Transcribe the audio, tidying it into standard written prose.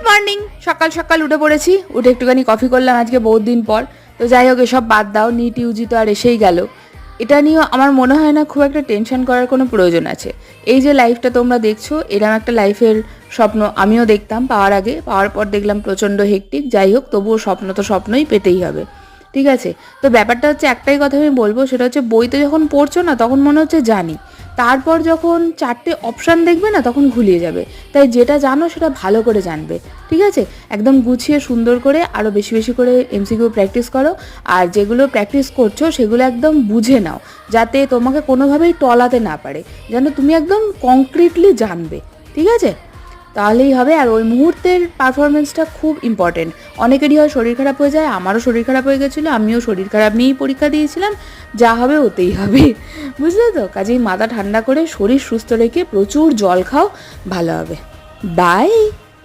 Morning, সকাল সকাল উঠে পড়েছি। উঠে একটুখানি কফি করলাম আজকে বহুত দিন পর। তো যাই হোক, এসব বাদ দাও, নিট ইউজি তো আর এসেই গেল। এটা নিয়েও আমার মনে হয় না খুব একটা টেনশন করার কোনো প্রয়োজন আছে। এই যে লাইফটা তোমরা দেখছো, এরকম একটা লাইফের স্বপ্ন আমিও দেখতাম পাওয়ার আগে। পাওয়ার পর দেখলাম প্রচণ্ড হেক্টিক। যাই হোক, তবুও স্বপ্ন তো স্বপ্নই, পেতেই হবে। ঠিক আছে? তো ব্যাপারটা হচ্ছে, একটাই কথা আমি বলবো, সেটা হচ্ছে বইতে যখন পড়ছো না তখন মনে হচ্ছে জানি, তারপর যখন 4টে অপশান দেখবে না তখন ঘুলিয়ে যাবে। তাই যেটা জানো সেটা ভালো করে জানবে। ঠিক আছে? একদম গুছিয়ে সুন্দর করে আরও বেশি বেশি করে এমসিকিউ প্র্যাকটিস করো। আর যেগুলো প্র্যাকটিস করছো সেগুলো একদম বুঝে নাও, যাতে তোমাকে কোনোভাবেই টলাতে না পারে, যেন তুমি একদম কংক্রিটলি জানবে। ঠিক আছে? তাহলেই হবে। আর ওই মুহূর্তের পারফরমেন্সটা খুব ইম্পর্টেন্ট। অনেকেরই হয় শরীর খারাপ হয়ে যায়, আমারও শরীর খারাপ হয়ে গেছিলো, আমিও শরীর খারাপ নিয়েই পরীক্ষা দিয়েছিলাম। যা হবে ওতেই হবে, বুঝলে তো? কাজেই মাথা ঠান্ডা করে শরীর সুস্থ রেখে প্রচুর জল খাও, ভালো হবে। বাই।